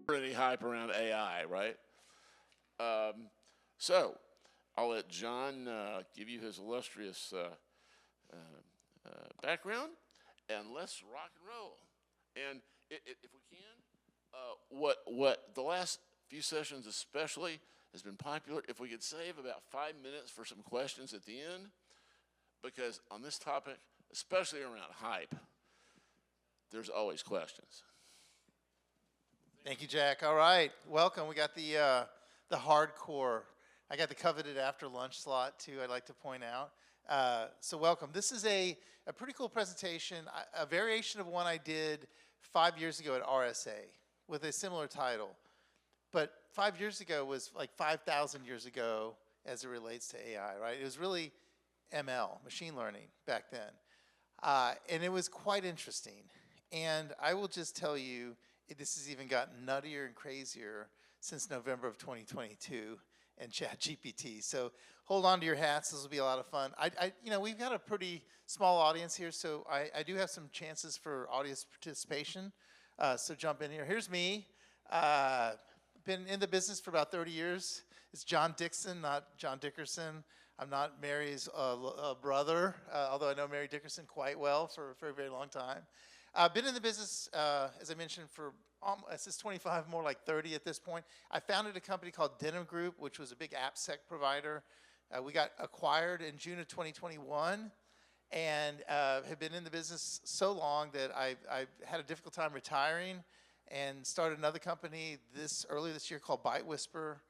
Pretty hype around AI, right? Um, so I'll let John give you his illustrious background, and let's rock and roll. And if we can, what the last few sessions especially has been popular. If we could save about 5 minutes for some questions at the end, because on this topic, especially around hype, there's always questions. Thank you, Jack. All right, welcome. We got the hardcore. I got the coveted after lunch slot too. I'd like to point out. So welcome. This is a pretty cool presentation, a variation of one I did 5 years ago at RSA with a similar title. But 5 years ago was like 5,000 years ago as it relates to AI, right? It was really ML, machine learning, back then. And it was quite interesting. And I will just tell you, this has even gotten nuttier and crazier since November of 2022 and ChatGPT. So hold on to your hats. This will be a lot of fun. We've got a pretty small audience here, so I do have some chances for audience participation. So jump in here. Here's me. Been in the business for about 30 years. It's John Dickson, not John Dickerson. I'm not Mary's brother, although I know Mary Dickerson quite well for a very, very long time. I've been in the business, as I mentioned, for since 25, more like 30 at this point. I founded a company called Denim Group, which was a big AppSec provider. We got acquired in June of 2021 and have been in the business so long that I had a difficult time retiring and started another company early this year called Byte Whisper,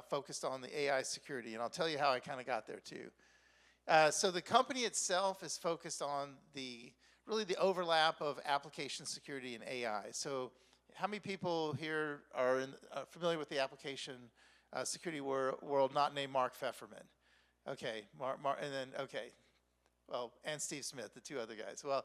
focused on the AI security. And I'll tell you how I kind of got there too. So the company itself is focused on really the overlap of application security and AI. So how many people here are familiar with the application security world not named Mark Pfefferman? Okay, and then, okay. Well, and Steve Smith, the two other guys. Well,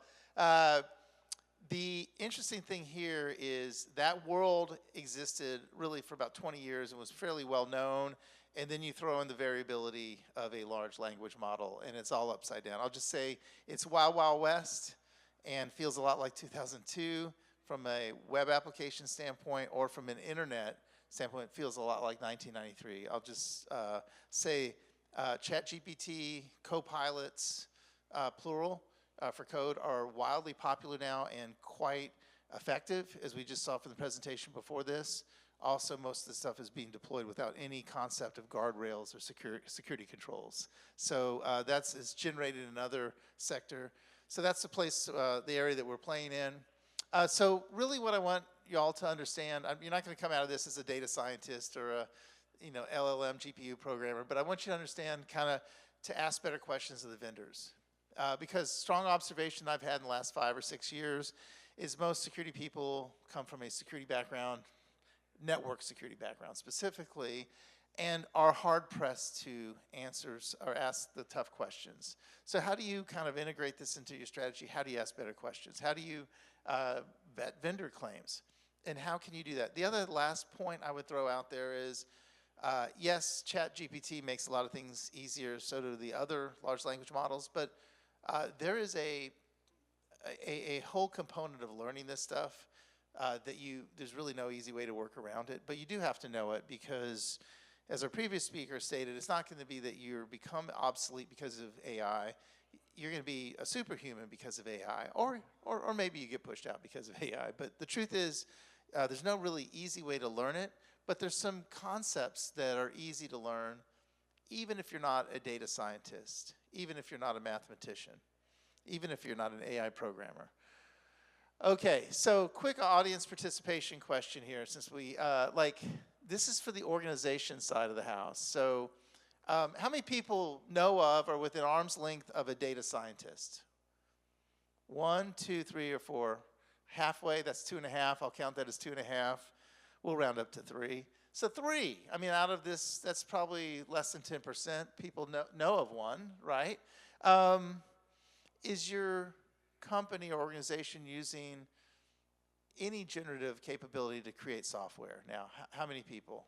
the interesting thing here is that world existed really for about 20 years and was fairly well known. And then you throw in the variability of a large language model, and it's all upside down. I'll just say it's Wild Wild West and feels a lot like 2002 from a web application standpoint, or from an internet standpoint, it feels a lot like 1993. I'll just say ChatGPT, Copilots, plural, for code are wildly popular now and quite effective, as we just saw from the presentation before this. Also, most of the stuff is being deployed without any concept of guardrails or security controls. So it's generated another sector. So that's the area that we're playing in. So really what I want y'all to understand, you're not going to come out of this as a data scientist or a LLM GPU programmer, but I want you to understand kind of to ask better questions of the vendors. Because strong observation I've had in the last 5 or 6 years is most security people come from a security background, network security background specifically, and are hard-pressed to ask the tough questions. So how do you kind of integrate this into your strategy? How do you ask better questions? How do you vet vendor claims? And how can you do that? The other last point I would throw out there is, yes, ChatGPT makes a lot of things easier, so do the other large language models, but there is a whole component of learning this stuff there's really no easy way to work around it, but you do have to know it because, as our previous speaker stated, it's not going to be that you become obsolete because of AI. You're going to be a superhuman because of AI, or maybe you get pushed out because of AI. But the truth is, there's no really easy way to learn it, but there's some concepts that are easy to learn, even if you're not a data scientist, even if you're not a mathematician, even if you're not an AI programmer. Okay, so quick audience participation question here, since we, this is for the organization side of the house. So how many people know of or within arm's length of a data scientist? 1, 2, 3, or 4. Halfway, that's 2.5. I'll count that as 2.5. We'll round up to 3. So 3, I mean, out of this, that's probably less than 10% people know of one, right? Is your company or organization using any generative capability to create software? Now, how many people?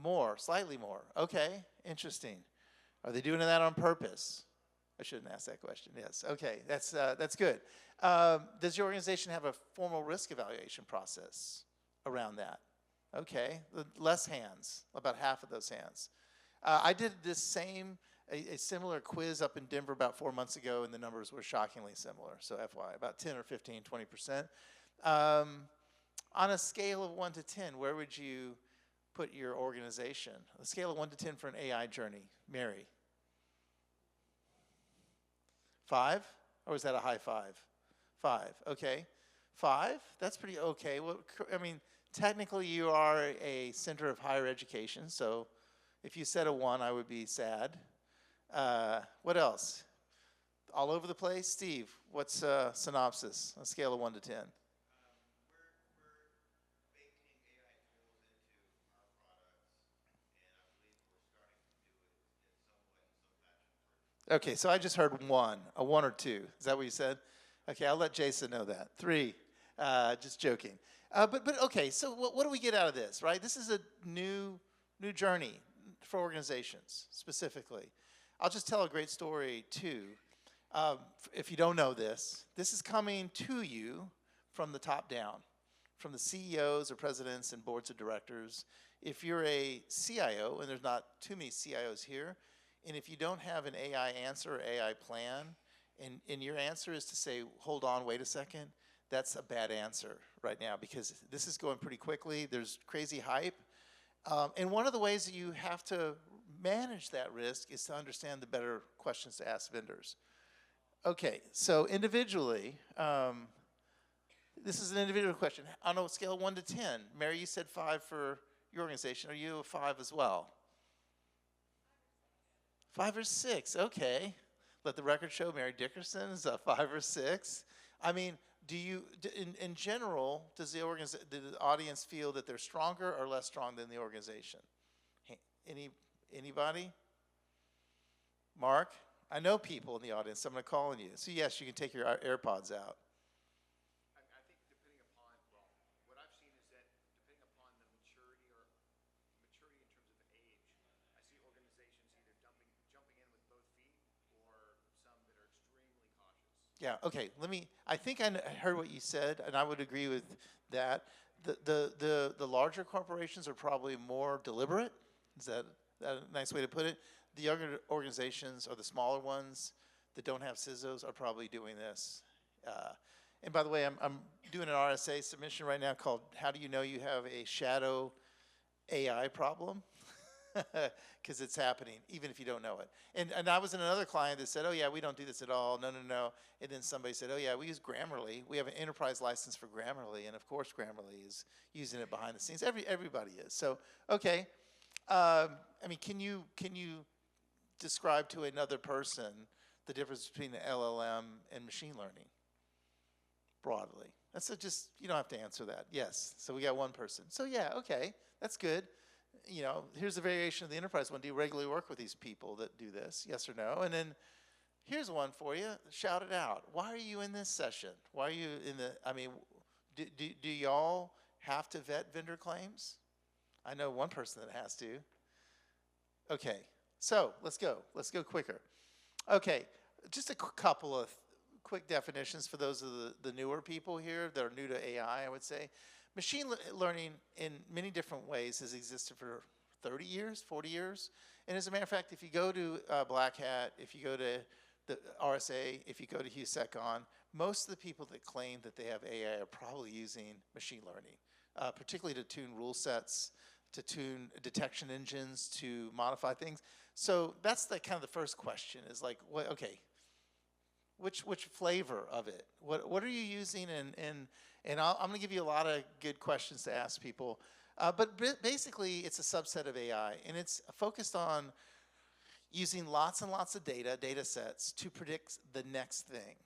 More, slightly more. Okay, interesting. Are they doing that on purpose? I shouldn't ask that question. Yes. Okay, that's good. Does your organization have a formal risk evaluation process around that? Okay, less hands, about half of those hands. I did a similar quiz up in Denver about 4 months ago, and the numbers were shockingly similar. So FY, about 10 or 15, 20%. On a scale of 1 to 10, where would you put your organization? A scale of 1 to 10 for an AI journey. Mary? 5? Or is that a high 5? 5, okay. 5, that's pretty okay. Well, I mean, technically you are a center of higher education, so if you said a 1, I would be sad. What else? All over the place? Steve, what's synopsis on a scale of 1 to 10? Okay, so I just heard 1, a 1 or 2. Is that what you said? Okay, I'll let Jason know that. 3, just joking. But okay, so what do we get out of this, right? This is a new journey for organizations specifically. I'll just tell a great story too. If you don't know this is coming to you from the top down, from the CEOs or presidents and boards of directors. If you're a CIO, and there's not too many CIOs here, and if you don't have an AI answer or AI plan, and your answer is to say, hold on, wait a second, that's a bad answer right now because this is going pretty quickly. There's crazy hype. And one of the ways that you have to manage that risk is to understand the better questions to ask vendors. Okay, so individually, this is an individual question. On a scale of 1 to 10, Mary, you said 5 for your organization. Are you a 5 as well? 5 or 6, okay. Let the record show Mary Dickerson is a 5 or 6. I mean, in general, does the audience feel that they're stronger or less strong than the organization? Anybody? Mark? I know people in the audience, so I'm going to call on you. So yes, you can take your AirPods out. I think depending upon, well, what I've seen is that depending upon the maturity in terms of age, I see organizations either jumping in with both feet or some that are extremely cautious. Yeah, okay, I think I heard what you said, and I would agree with that. The larger corporations are probably more deliberate. Is that a nice way to put it? The younger organizations or the smaller ones that don't have CISOs are probably doing this. And by the way, I'm doing an RSA submission right now called How Do You Know You Have a Shadow AI Problem? Because it's happening, even if you don't know it. And I was in another client that said, oh yeah, we don't do this at all, no. And then somebody said, oh yeah, we use Grammarly. We have an enterprise license for Grammarly, and of course Grammarly is using it behind the scenes. Everybody is. So, okay. I mean, can you describe to another person the difference between the LLM and machine learning broadly? That's just, you don't have to answer that. Yes, so we got one person. So yeah, okay, that's good. You know, here's a variation of the enterprise one. Do you regularly work with these people that do this? Yes or no? And then here's one for you. Shout it out. Why are you in this session? Why are you in the, I mean, do y'all have to vet vendor claims? I know one person that has to. Okay, so let's go. Let's go quicker. Okay, just a couple of quick definitions for those of the newer people here that are new to AI, I would say. Machine learning in many different ways has existed for 30 years, 40 years. And as a matter of fact, if you go to Black Hat, if you go to the RSA, if you go to HughesCon, most of the people that claim that they have AI are probably using machine learning, particularly to tune rule sets, to tune detection engines, to modify things. So that's the kind of the first question is like, what, okay, which flavor of it? What are you using? And I'm going to give you a lot of good questions to ask people. But basically, it's a subset of AI, and it's focused on using lots and lots of data sets to predict the next thing.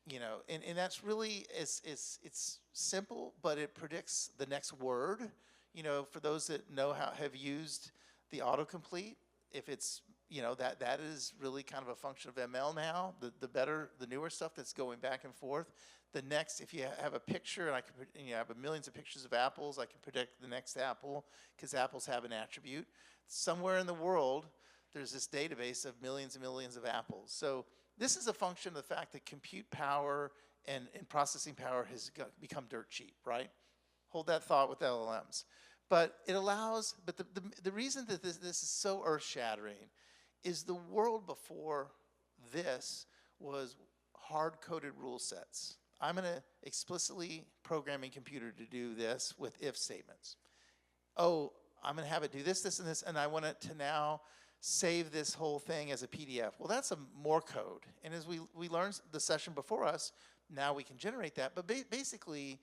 You know, and that's really, it's simple, but it predicts the next word. You know, for those that know have used the autocomplete, if it's, that is really kind of a function of ML now. The newer stuff that's going back and forth. The next, if you have a picture, and I have millions of pictures of apples, I can predict the next apple because apples have an attribute. Somewhere in the world, there's this database of millions and millions of apples. So this is a function of the fact that compute power and processing power has become dirt cheap, right? Hold that thought with LLMs. But it allows, but the reason that this is so earth-shattering is the world before this was hard-coded rule sets. I'm going to explicitly program a computer to do this with if statements. Oh, I'm going to have it do this, this, and this, and I want it to now save this whole thing as a PDF. Well, that's more code. And as we learned the session before us, now we can generate that. But basically,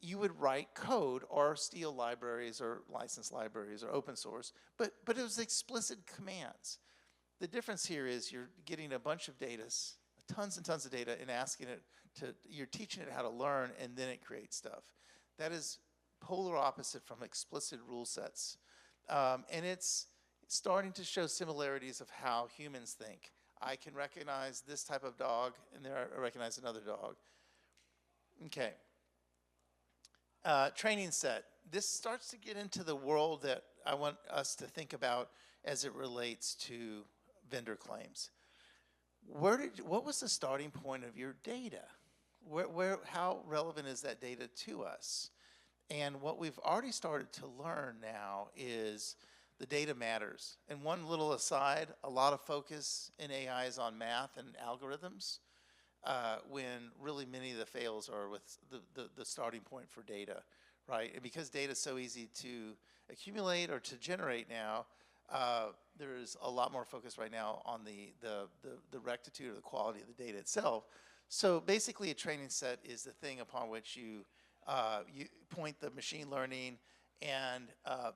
you would write code or steal libraries or license libraries or open source, but it was explicit commands. The difference here is you're getting a bunch of data, tons and tons of data, and asking it you're teaching it how to learn, and then it creates stuff. That is polar opposite from explicit rule sets. And it's starting to show similarities of how humans think. I can recognize this type of dog, and there I recognize another dog. Okay. Training set. This starts to get into the world that I want us to think about as it relates to vendor claims. What was the starting point of your data? How relevant is that data to us? And what we've already started to learn now is the data matters. And one little aside, a lot of focus in AI is on math and algorithms, when really many of the fails are with the starting point for data, right? And because data is so easy to accumulate or to generate now, there's a lot more focus right now on the rectitude or the quality of the data itself. So basically, a training set is the thing upon which you point the machine learning, and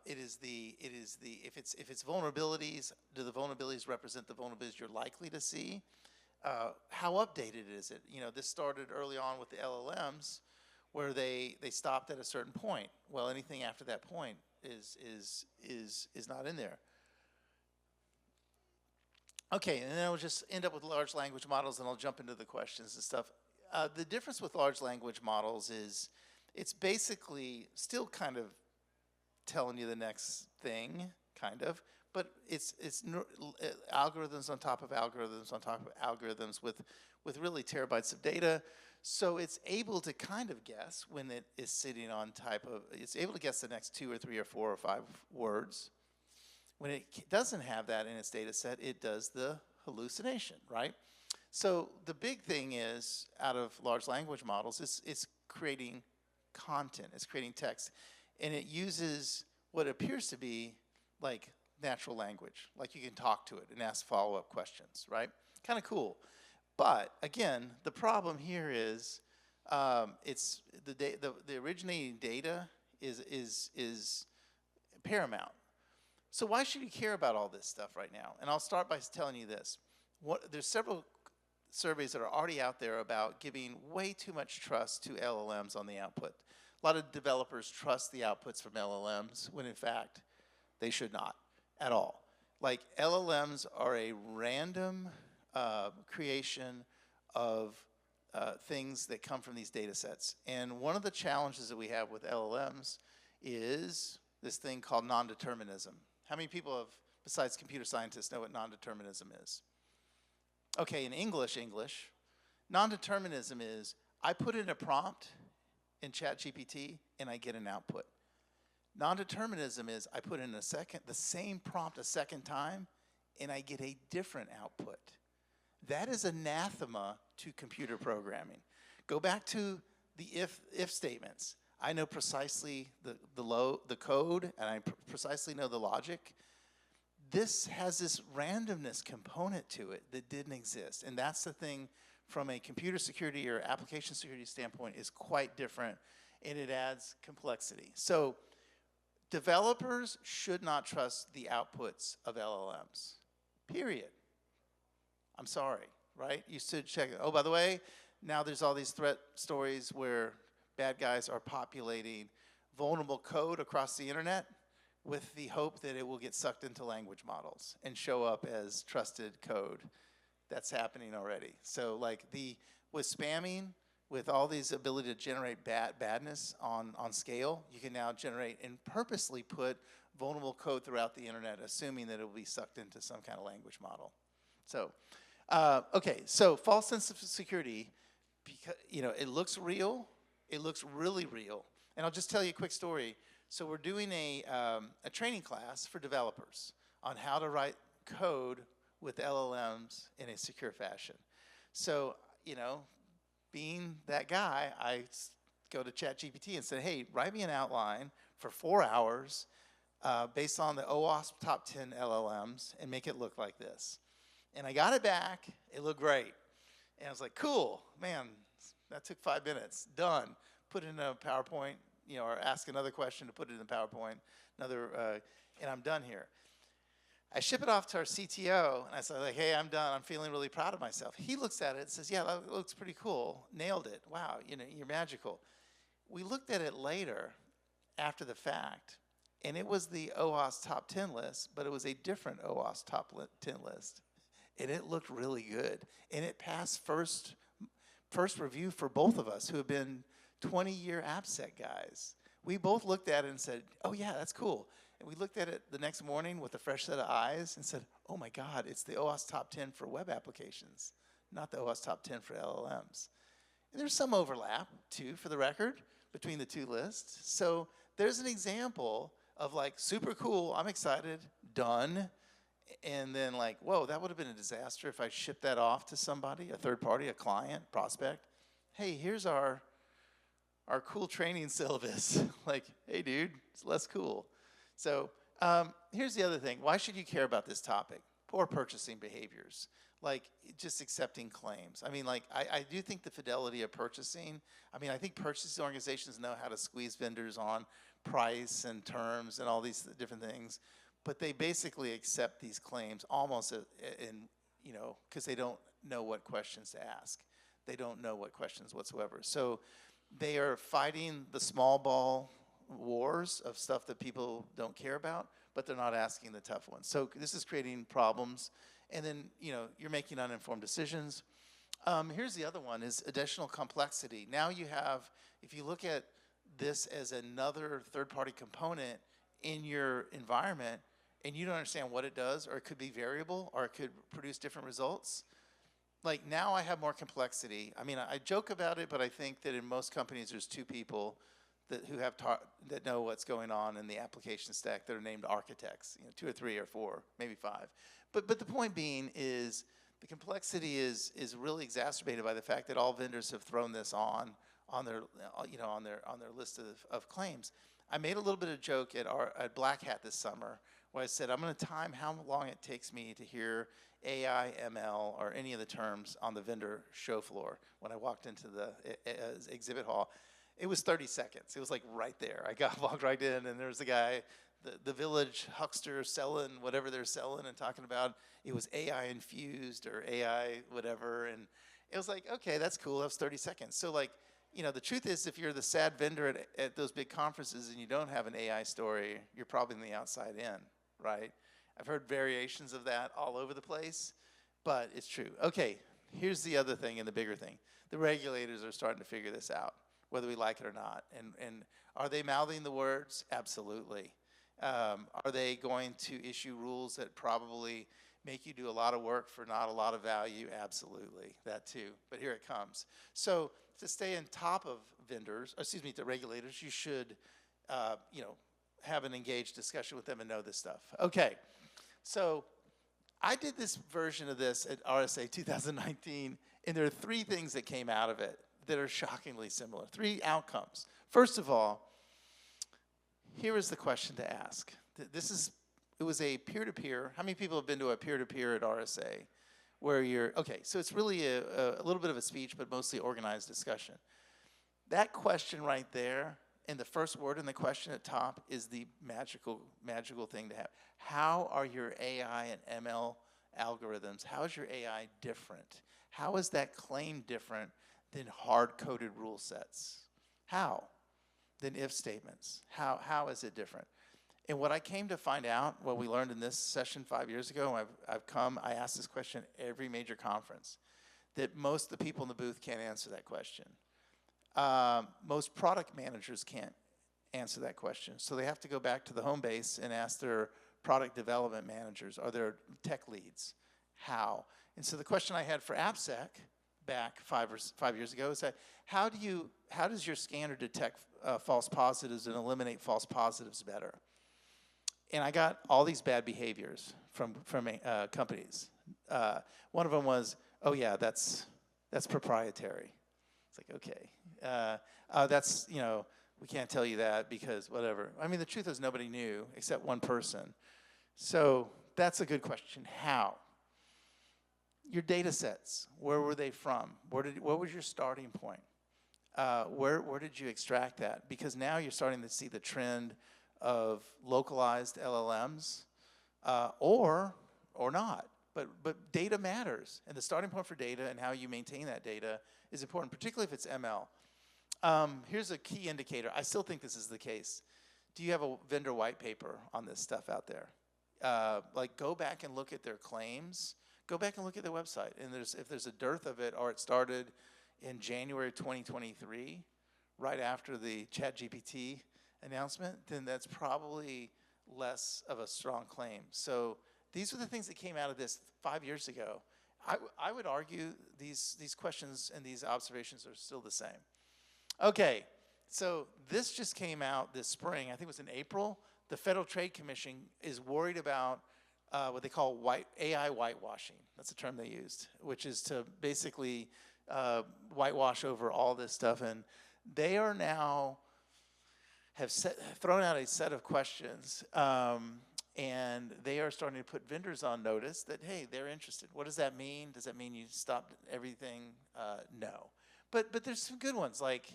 if it's vulnerabilities, do the vulnerabilities represent the vulnerabilities you're likely to see? How updated is it? This started early on with the LLMs, where they stopped at a certain point. Well, anything after that point is not in there. Okay, and then I'll just end up with large language models, and I'll jump into the questions and stuff. The difference with large language models is it's basically still kind of telling you the next thing, kind of, but it's algorithms on top of algorithms on top of algorithms with really terabytes of data. So it's able to kind of guess when it is sitting on it's able to guess the next 2 or 3 or 4 or 5 words. When it doesn't have that in its data set, it does the hallucination, right? So the big thing is, out of large language models, it's creating content, it's creating text, and it uses what appears to be like natural language, like you can talk to it and ask follow-up questions, right? Kind of cool. But again, the problem here is it's the originating data is paramount. So why should you care about all this stuff right now? And I'll start by telling you this. There's several surveys that are already out there about giving way too much trust to LLMs on the output. A lot of developers trust the outputs from LLMs when in fact they should not at all. Like, LLMs are a random creation of things that come from these data sets. And one of the challenges that we have with LLMs is this thing called non-determinism. How many people besides computer scientists, know what non-determinism is? Okay, in English, non-determinism is I put in a prompt in ChatGPT and I get an output. Non-determinism is I put in the same prompt a second time and I get a different output. That is anathema to computer programming. Go back to the if statements. I know precisely the code, and I precisely know the logic. This has this randomness component to it that didn't exist. And that's the thing from a computer security or application security standpoint is quite different, and it adds complexity. So developers should not trust the outputs of LLMs, period. I'm sorry, right? You should check it. Oh, by the way, now there's all these threat stories where bad guys are populating vulnerable code across the internet. with the hope that it will get sucked into language models and show up as trusted code. That's happening already. So like with spamming, with all these ability to generate badness on scale, you can now generate and purposely put vulnerable code throughout the internet, assuming that it will be sucked into some kind of language model. So, okay, so false sense of security, because it looks real, it looks really real. And I'll just tell you a quick story. So we're doing a training class for developers on how to write code with LLMs in a secure fashion. So, being that guy, I go to ChatGPT and say, hey, write me an outline for 4 hours based on the OWASP top 10 LLMs and make it look like this. And I got it back. It looked great. And I was like, cool, man, that took 5 minutes. Done. Put it in a PowerPoint, or ask another question to put it in the PowerPoint, and I'm done here. I ship it off to our CTO, and I say, like, hey, I'm done. I'm feeling really proud of myself. He looks at it and says, yeah, that looks pretty cool. Nailed it. Wow, you're magical. We looked at it later, after the fact, and it was the OWASP top 10 list, but it was a different OWASP top 10 list. And it looked really good. And it passed first review for both of us who have been 20-year AppSec guys. We both looked at it and said, oh, yeah, that's cool. And we looked at it the next morning with a fresh set of eyes and said, oh, my God, it's the OWASP top 10 for web applications, not the OWASP top 10 for LLMs. And there's some overlap, too, for the record, between the two lists. So there's an example of, like, super cool, I'm excited, done. And then like, whoa, that would have been a disaster if I shipped that off to somebody, a third party, a client, prospect. Hey, here's our cool training syllabus. Like, hey, dude, it's less cool. So here's the other thing. Why should you care about this topic? Poor purchasing behaviors. Like, just accepting claims. I mean, like, I do think the fidelity of purchasing, I think purchasing organizations know how to squeeze vendors on price and terms and all these different things. But they basically accept these claims almost because they don't know what questions to ask. They don't know what questions whatsoever. So they are fighting the small ball wars of stuff that people don't care about, but they're not asking the tough ones. So this is creating problems. And then, you're making uninformed decisions. Here's the other one is additional complexity. Now you have, if you look at this as another third-party component in your environment, and you don't understand what it does, or it could be variable, or it could produce different results. Like, now I have more complexity. I joke about it, but I think that in most companies there's 2 people that know what's going on in the application stack that are named architects. 2 or 3 or 4, maybe 5. But the point being is the complexity is really exacerbated by the fact that all vendors have thrown this on their list of claims. I made a little bit of joke at Black Hat this summer, where I said, I'm going to time how long it takes me to hear AI, ML, or any of the terms on the vendor show floor when I walked into the exhibit hall. It was 30 seconds. It was like right there. I walked right in, and there was a guy, the village huckster selling whatever they're selling and talking about it was AI infused or AI whatever. And it was like, okay, that's cool. That was 30 seconds. So like, the truth is, if you're the sad vendor at those big conferences and you don't have an AI story, you're probably on the outside in. Right? I've heard variations of that all over the place, but it's true. Okay, here's the other thing and the bigger thing. The regulators are starting to figure this out, whether we like it or not. And are they mouthing the words? Absolutely. Are they going to issue rules that probably make you do a lot of work for not a lot of value? Absolutely, that too. But here it comes. So to stay on top of the regulators, you should, have an engaged discussion with them and know this stuff. Okay, so I did this version of this at RSA 2019, and there are 3 things that came out of it that are shockingly similar. 3 outcomes. First of all, here is the question to ask. It was a peer-to-peer. How many people have been to a peer-to-peer at RSA? So it's really a little bit of a speech, but mostly organized discussion. That question right there, and the first word in the question at top is the magical thing to have. How are your AI and ML algorithms, how is your AI different? How is that claim different than hard-coded rule sets? How? Than if statements? How is it different? And what I came to find out, what we learned in this session 5 years ago, I asked this question at every major conference, that most of the people in the booth can't answer that question. Most product managers can't answer that question. So they have to go back to the home base and ask their product development managers or their tech leads, how? And so the question I had for AppSec back 5 years ago is that how does your scanner detect false positives and eliminate false positives better? And I got all these bad behaviors from companies. One of them was, oh yeah, that's proprietary. It's like, okay, that's, we can't tell you that because whatever. I mean, the truth is nobody knew except one person. So that's a good question. How? Your data sets, where were they from? What was your starting point? Where did you extract that? Because now you're starting to see the trend of localized LLMs, or not. But data matters, and the starting point for data and how you maintain that data is important, particularly if it's ML. Here's a key indicator. I still think this is the case. Do you have a vendor white paper on this stuff out there? Like, go back and look at their claims. Go back and look at their website. And if there's a dearth of it, or it started in January 2023, right after the ChatGPT announcement, then that's probably less of a strong claim. So these are the things that came out of this 5 years ago. I would argue these questions and these observations are still the same. Okay, so this just came out this spring. I think it was in April. The Federal Trade Commission is worried about what they call AI whitewashing. That's the term they used, which is to basically whitewash over all this stuff. And they are now thrown out a set of questions, and they are starting to put vendors on notice that, hey, they're interested. What does that mean? Does that mean you stopped everything? No. But there's some good ones. Like,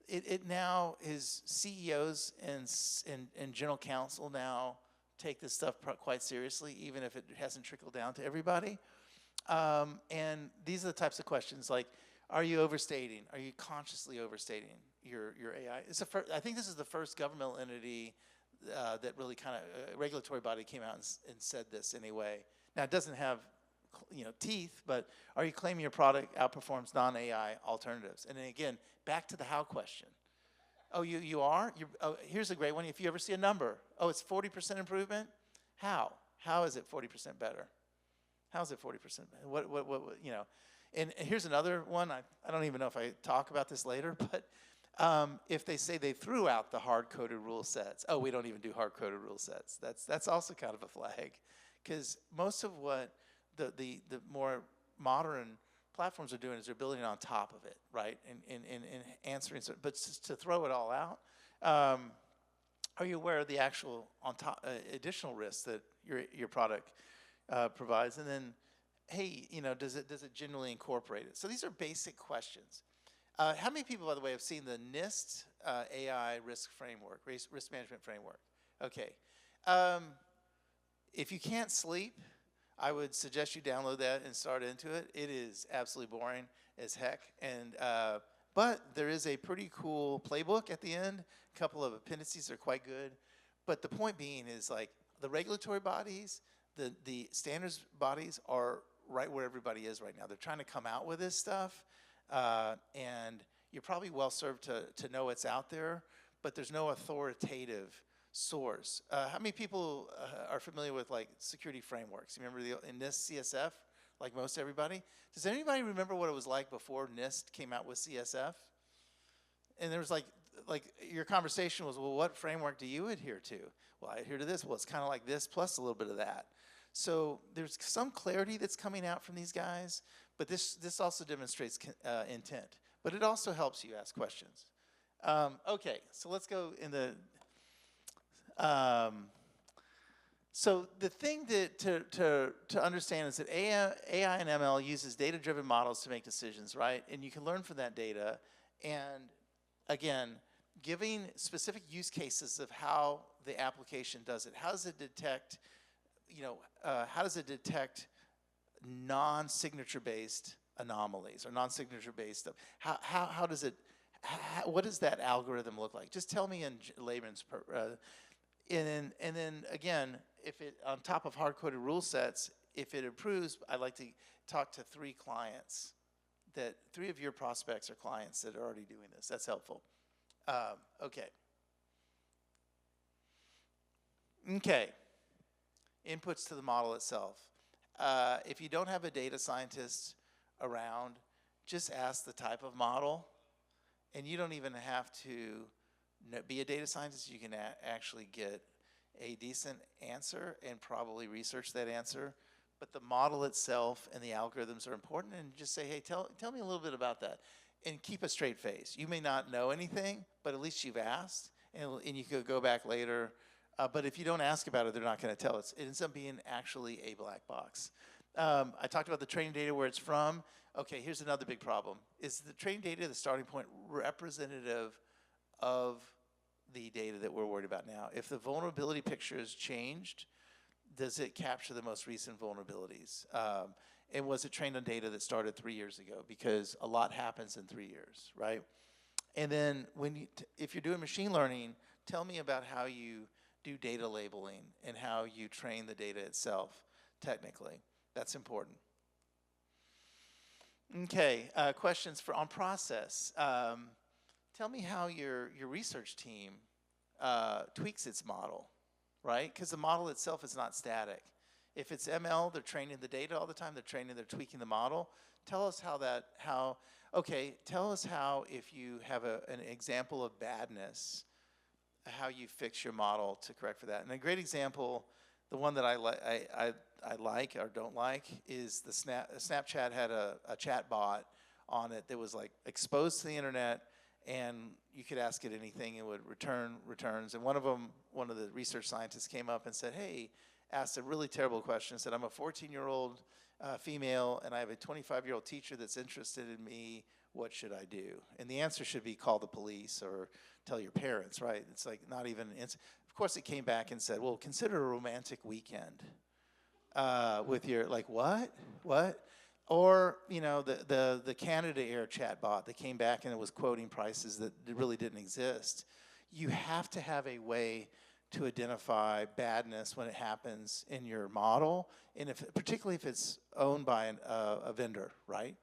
it now is CEOs and general counsel now take this stuff quite seriously, even if it hasn't trickled down to everybody. And these are the types of questions like, are you overstating? Are you consciously overstating your AI? I think this is the first governmental entity that really kind of, regulatory body came out and said this anyway. Now, it doesn't have teeth, but are you claiming your product outperforms non-AI alternatives? And then again, back to the how question. Oh, you are? Here's a great one. If you ever see a number, oh, it's 40% improvement? How? How is it 40% better? How is it 40% better? What And here's another one. I don't even know if I talk about this later, but if they say they threw out the hard-coded rule sets, oh, we don't even do hard-coded rule sets. That's also kind of a flag, because most of what the more modern platforms are doing is they're building on top of it, right? And answering, but to throw it all out, are you aware of the actual additional risks that your product provides? And then, hey, does it genuinely incorporate it? So these are basic questions. How many people, by the way, have seen the NIST AI risk framework, risk management framework? Okay. If you can't sleep, I would suggest you download that and start into it. It is absolutely boring as heck, but there is a pretty cool playbook at the end. A couple of appendices are quite good. But the point being is, like, the regulatory bodies, the standards bodies are right where everybody is right now. They're trying to come out with this stuff, and you're probably well served to know it's out there, but there's no authoritative source. How many people are familiar with, like, security frameworks? You remember in NIST CSF, like most everybody? Does anybody remember what it was like before NIST came out with CSF? And there was like your conversation was, well, what framework do you adhere to? Well, I adhere to this. Well, it's kind of like this plus a little bit of that. So there's some clarity that's coming out from these guys, but this also demonstrates intent. But it also helps you ask questions. Okay, so let's go in the... So the thing to understand is that AI and ML uses data-driven models to make decisions, right? And you can learn from that data. And again, giving specific use cases of how the application does it. How does it detect, how does it detect non-signature-based anomalies or non-signature-based stuff? How does it? What does that algorithm look like? Just tell me in layman's. And then again, if it on top of hard-coded rule sets, if it approves, I'd like to talk to 3 clients, that 3 of your prospects are clients that are already doing this. That's helpful. Okay. Okay. Inputs to the model itself. If you don't have a data scientist around, just ask the type of model, and you don't even have to be a data scientist. You can actually get a decent answer and probably research that answer. But the model itself and the algorithms are important, and just say, hey, tell me a little bit about that. And keep a straight face. You may not know anything, but at least you've asked, and you could go back later. But if you don't ask about it, they're not going to tell us. It ends up being actually a black box. I talked about the training data, where it's from. Okay, here's another big problem. Is the training data the starting point representative of the data that we're worried about now? If the vulnerability picture has changed, does it capture the most recent vulnerabilities? And was it trained on data that started 3 years ago? Because a lot happens in 3 years, right? And then if you're doing machine learning, tell me about how you do data labeling and how you train the data itself technically. That's important. Okay, questions on process. Tell me how your research team tweaks its model, right? Because the model itself is not static. If it's ML, they're training the data all the time, they're tweaking the model. Tell us tell us how, if you have an example of badness, how you fix your model to correct for that. And a great example, the one that I like or don't like, is the Snapchat had a chat bot on it that was like exposed to the internet, and you could ask it anything, it would return returns. And one of the research scientists came up and said, hey, asked a really terrible question, said, I'm a 14-year-old female, and I have a 25-year-old teacher that's interested in me. What should I do? And the answer should be call the police or tell your parents, right? It's like not even, of course it came back and said, well, consider a romantic weekend with your, like, what? Or, the Canada Air chatbot that came back and it was quoting prices that really didn't exist. You have to have a way to identify badness when it happens in your model, and particularly if it's owned by a vendor, right?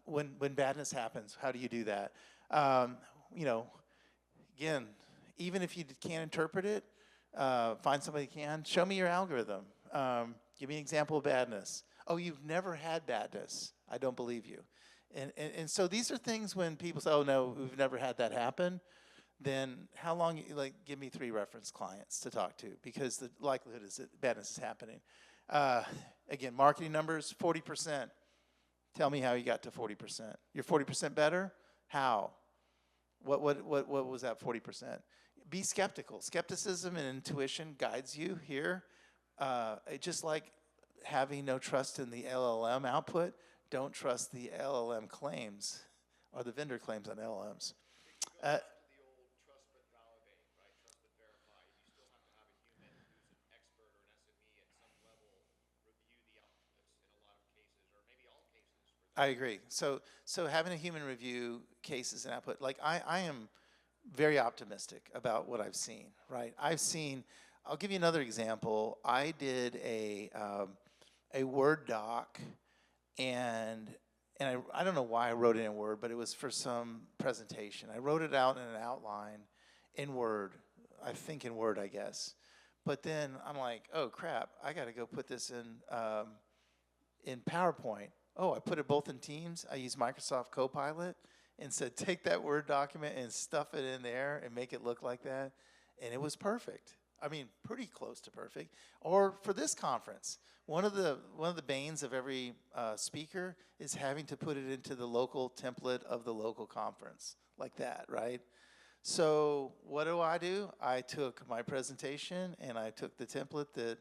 When badness happens, how do you do that? Again, even if you can't interpret it, find somebody who can. Show me your algorithm. Give me an example of badness. Oh, you've never had badness. I don't believe you. And so these are things when people say, oh, no, we've never had that happen. Then how long, give me 3 reference clients to talk to, because the likelihood is that badness is happening. Again, marketing numbers, 40%. Tell me how you got to 40%. You're 40% better? How? What was that 40%? Be skeptical. Skepticism and intuition guides you here. Just like having no trust in the LLM output, don't trust the LLM claims or the vendor claims on LLMs. I agree. So having a human review cases and output, like I am very optimistic about what I've seen, right? I'll give you another example. I did a Word doc, and I don't know why I wrote it in Word, but it was for some presentation. I wrote it out in an outline in Word, I think in Word, I guess. But then I'm like, oh crap, I got to go put this in PowerPoint. Oh, I put it both in Teams. I used Microsoft Copilot and said, take that Word document and stuff it in there and make it look like that. And it was perfect. I mean, pretty close to perfect. Or for this conference, one of the banes of every speaker is having to put it into the local template of the local conference, like that, right? So what do? I took my presentation and I took the template that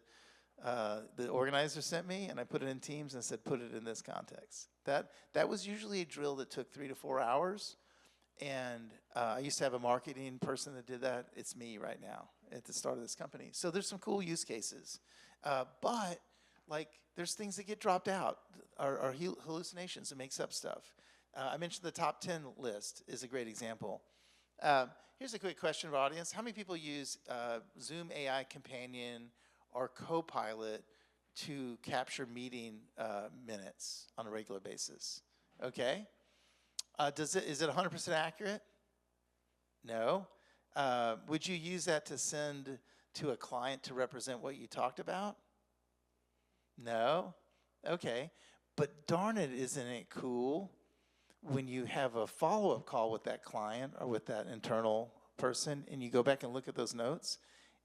the organizer sent me, and I put it in Teams and said, put it in this context. That was usually a drill that took 3 to 4 hours, and I used to have a marketing person that did that. It's me right now at the start of this company. So there's some cool use cases, but there's things that get dropped out, or hallucinations that makes up stuff. I mentioned the top 10 list is a great example. Here's a quick question for audience. How many people use Zoom AI Companion or Copilot to capture meeting minutes on a regular basis? Okay. Is it 100% accurate? No. Would you use that to send to a client to represent what you talked about? No. Okay. But darn it, isn't it cool when you have a follow-up call with that client or with that internal person and you go back and look at those notes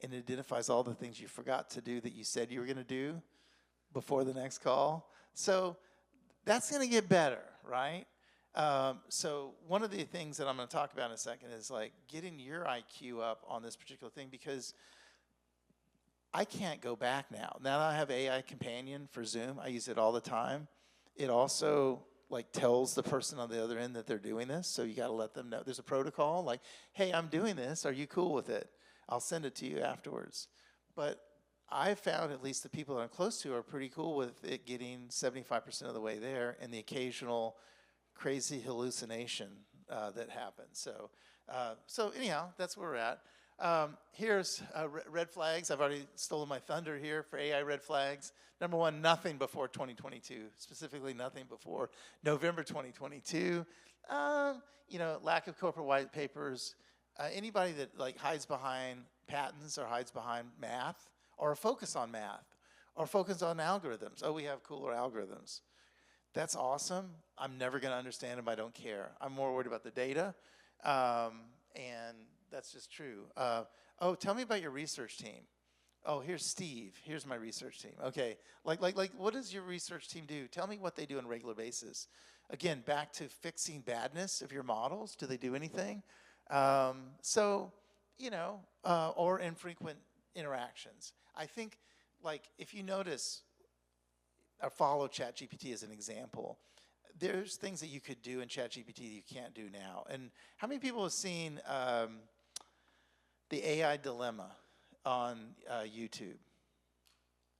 and it identifies all the things you forgot to do that you said you were going to do before the next call? So that's going to get better, right? So one of the things that I'm going to talk about in a second is like getting your IQ up on this particular thing, because I can't go back now. Now that I have AI Companion for Zoom, I use it all the time. It also like tells the person on the other end that they're doing this, so you got to let them know. There's a protocol like, hey, I'm doing this. Are you cool with it? I'll send it to you afterwards. But I found at least the people that I'm close to are pretty cool with it getting 75% of the way there, and the occasional crazy hallucination that happens. So anyhow, that's where we're at. Here's red flags. I've already stolen my thunder here for AI red flags. Number one, nothing before 2022, specifically nothing before November 2022. Lack of corporate white papers. Anybody that like hides behind patents or hides behind math or a focus on math or focus on algorithms. Oh, we have cooler algorithms. That's awesome. I'm never going to understand them. I don't care. I'm more worried about the data, and that's just true. Oh, tell me about your research team. Oh, here's Steve. Here's my research team. Okay, like, what does your research team do? Tell me what they do on a regular basis. Again, back to fixing badness of your models. Do they do anything? Or infrequent interactions. I think, like, if you notice, or follow ChatGPT as an example, there's things that you could do in ChatGPT that you can't do now. And how many people have seen the AI Dilemma on YouTube?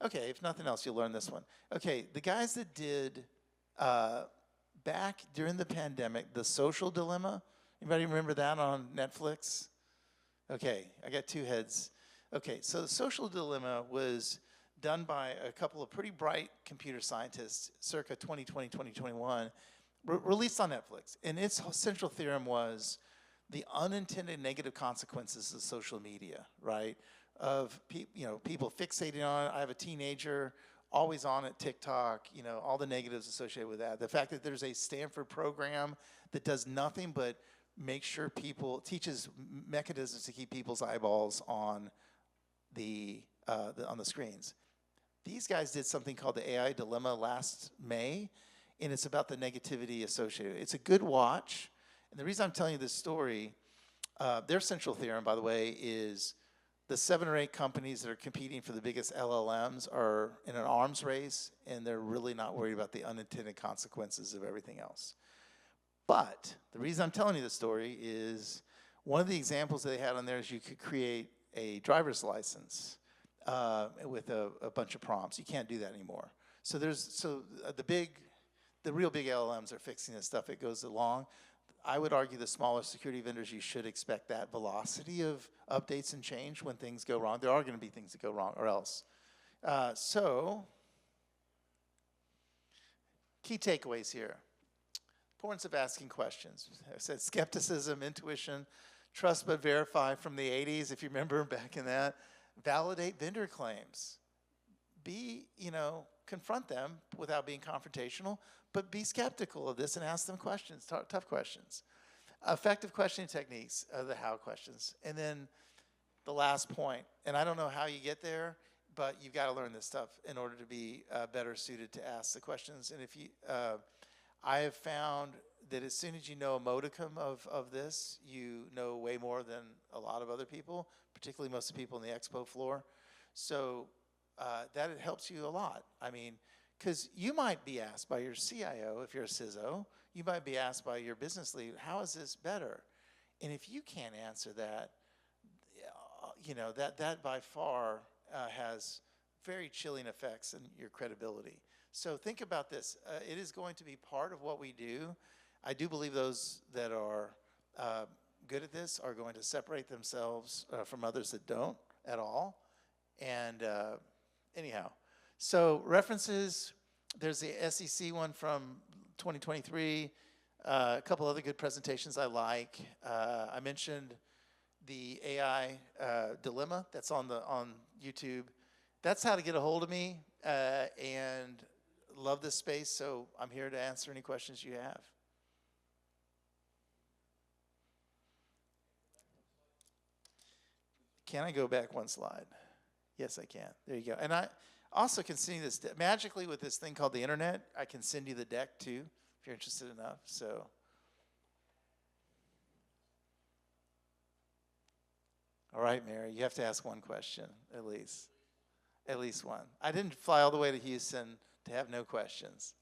Okay, if nothing else, you'll learn this one. Okay, the guys that did, back during the pandemic, The Social Dilemma, anybody remember that on Netflix? Okay, I got two heads. Okay, so The Social Dilemma was done by a couple of pretty bright computer scientists circa 2020, 2021, released on Netflix. And its central theorem was the unintended negative consequences of social media, right? Of people fixating on it. I have a teenager always on it, TikTok, all the negatives associated with that. The fact that there's a Stanford program that does nothing but make sure teaches mechanisms to keep people's eyeballs on the screens. These guys did something called the AI Dilemma last May, and it's about the negativity associated. It's a good watch. And the reason I'm telling you this story, their central theorem, by the way, is the 7 or 8 companies that are competing for the biggest LLMs are in an arms race, and they're really not worried about the unintended consequences of everything else. But the reason I'm telling you this story is one of the examples that they had on there is you could create a driver's license with a bunch of prompts. You can't do that anymore. So the real big LLMs are fixing this stuff. It goes along. I would argue the smaller security vendors, you should expect that velocity of updates and change when things go wrong. There are going to be things that go wrong, or else. Key takeaways here. Importance of asking questions. I said skepticism, intuition, trust but verify from the 80s, if you remember back in that. Validate vendor claims. Confront them without being confrontational, but be skeptical of this and ask them questions, tough questions. Effective questioning techniques are the how questions. And then the last point, and I don't know how you get there, but you've got to learn this stuff in order to be better suited to ask the questions. And I have found that as soon as you know a modicum of this, you know way more than a lot of other people, particularly most of the people on the expo floor. So that it helps you a lot. I mean, because you might be asked by your CIO, if you're a CISO, you might be asked by your business lead, how is this better? And if you can't answer that, that by far has very chilling effects on your credibility. So think about this. It is going to be part of what we do. I do believe those that are good at this are going to separate themselves from others that don't at all. And anyhow, so references, there's the SEC one from 2023, a couple other good presentations I like. I mentioned the AI dilemma that's on YouTube. That's how to get a hold of me, and love this space, so I'm here to answer any questions you have. Can I go back one slide? Yes, I can. There you go. And I also can send you this, magically with this thing called the internet, I can send you the deck too, if you're interested enough, so. All right, Mary, you have to ask one question, at least. At least one. I didn't fly all the way to Houston to have no questions.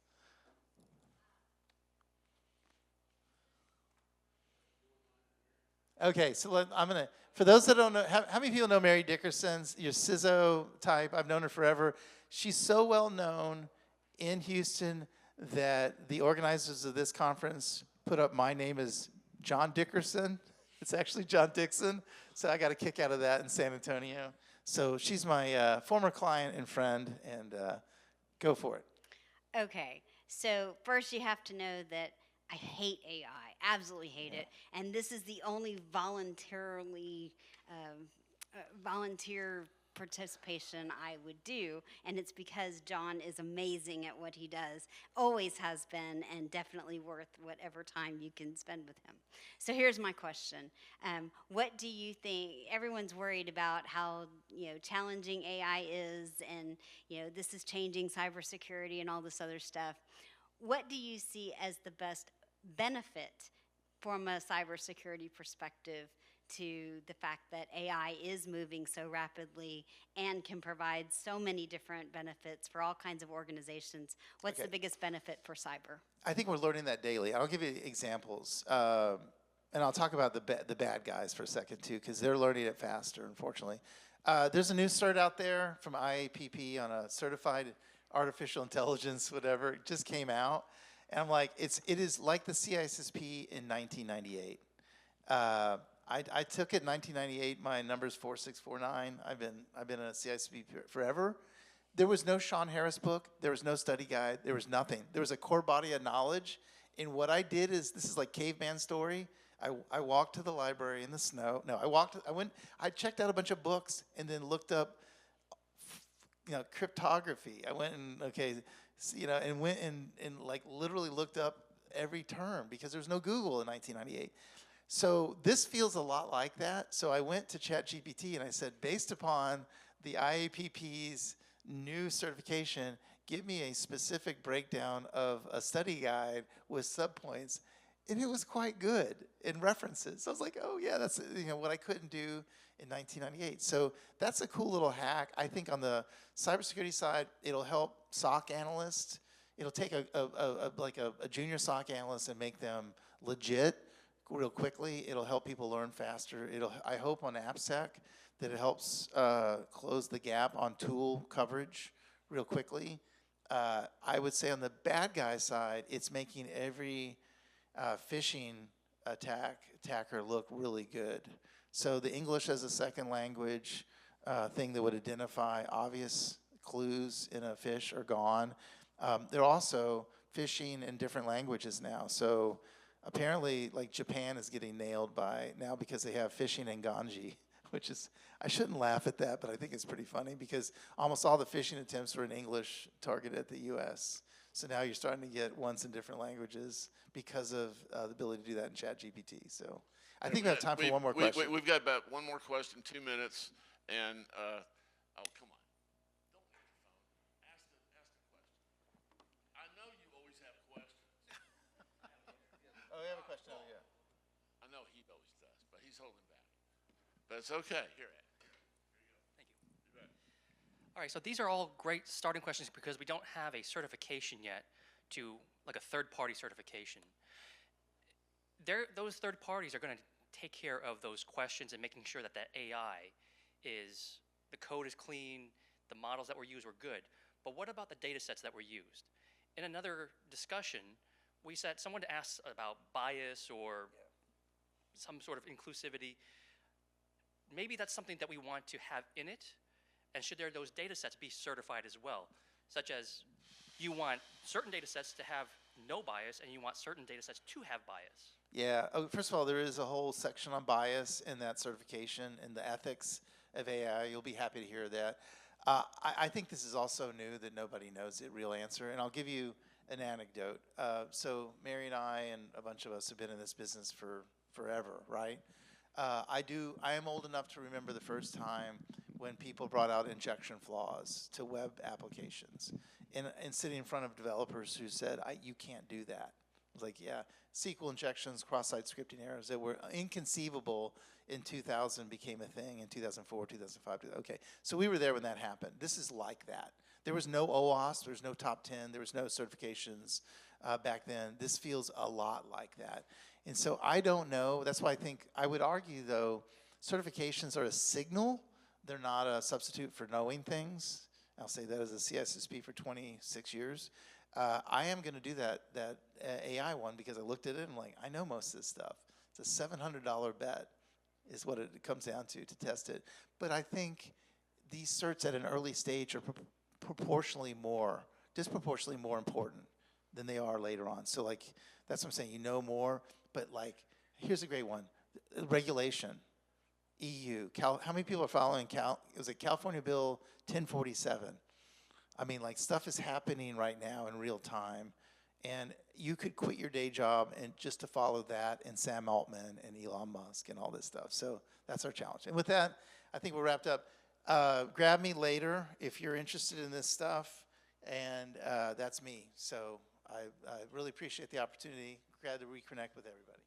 Okay, so I'm going to, for those that don't know, how many people know Mary Dickerson's, your CISO type? I've known her forever. She's so well known in Houston that the organizers of this conference put up my name as John Dickerson. It's actually John Dickson, so I got a kick out of that in San Antonio. So she's my former client and friend, and go for it. Okay, so first you have to know that I hate AI, absolutely hate it, and this is the only volunteer participation I would do, and it's because John is amazing at what he does, always has been, and definitely worth whatever time you can spend with him. So here's my question. What do you think, everyone's worried about how challenging AI is, and this is changing cybersecurity and all this other stuff. What do you see as the best benefit from a cybersecurity perspective to the fact that AI is moving so rapidly and can provide so many different benefits for all kinds of organizations? What's the biggest benefit for cyber? I think we're learning that daily. I'll give you examples. And I'll talk about the bad guys for a second, too, because they're learning it faster, unfortunately. There's a new cert out there from IAPP on a certified artificial intelligence, whatever. It just came out. And I'm like, it is like the CISSP in 1998. I took it in 1998. My number's 4649. I've been a CISSP forever. There was no Sean Harris book. There was no study guide. There was nothing. There was a core body of knowledge. And what I did is, this is like caveman story. I walked to the library in the snow. No, I checked out a bunch of books and then looked up, cryptography. I went and, and went and like literally looked up every term because there was no Google in 1998. So this feels a lot like that. So I went to ChatGPT and I said, based upon the IAPP's new certification, give me a specific breakdown of a study guide with subpoints. And it was quite good in references. So I was like, oh yeah, that's what I couldn't do in 1998. So that's a cool little hack. I think on the cybersecurity side, it'll help SOC analysts. It'll take a junior SOC analyst and make them legit real quickly. It'll help people learn faster. I hope on AppSec that it helps close the gap on tool coverage real quickly. I would say on the bad guy side, it's making every phishing attacker look really good. So the English as a second language thing that would identify obvious clues in a phish are gone. They're also phishing in different languages now. So apparently, like Japan is getting nailed now because they have phishing in Ganji, which is, I shouldn't laugh at that, but I think it's pretty funny because almost all the phishing attempts were in English targeted at the US. So now you're starting to get ones in different languages because of the ability to do that in ChatGPT. So I think we have time for one more question. We've got about one more question, 2 minutes, and oh, come on. Don't pick the phone. Ask the question. I know you always have questions. Oh, we have a question over here. I know he always does, but he's holding back. But it's okay. Here you go. Thank you. All right, so these are all great starting questions because we don't have a certification yet to like a third-party certification. Those third parties are going to take care of those questions and making sure that that AI the code is clean, the models that were used were good. But what about the data sets that were used? In another discussion, someone asked about bias or some sort of inclusivity. Maybe that's something that we want to have in it, and should those data sets be certified as well, such as you want certain data sets to have no bias, and you want certain data sets to have bias. Yeah. Oh, first of all, there is a whole section on bias in that certification and the ethics of AI. You'll be happy to hear that. I think this is also new that nobody knows the real answer, and I'll give you an anecdote. So Mary and I and a bunch of us have been in this business for forever, right? I am old enough to remember the first time when people brought out injection flaws to web applications, and sitting in front of developers who said, "You can't do that." I was like, yeah, SQL injections, cross-site scripting errors that were inconceivable in 2000 became a thing in 2004, 2005. Okay, so we were there when that happened. This is like that. There was no OWASP, there was no top 10, there was no certifications back then. This feels a lot like that. And so I don't know. That's why I would argue, though, certifications are a signal. They're not a substitute for knowing things. I'll say that as a CISSP for 26 years. I am going to do that AI one because I looked at it and I'm like, I know most of this stuff. It's a $700 bet is what it comes down to test it. But I think these certs at an early stage are disproportionately more important than they are later on. So like, that's what I'm saying, you know more, but like, here's a great one. Regulation, EU, how many people are following California Bill 1047? I mean, like, stuff is happening right now in real time, and you could quit your day job and just to follow that and Sam Altman and Elon Musk and all this stuff. So that's our challenge. And with that, I think we're wrapped up. Grab me later if you're interested in this stuff, and that's me. So I really appreciate the opportunity. Glad to reconnect with everybody.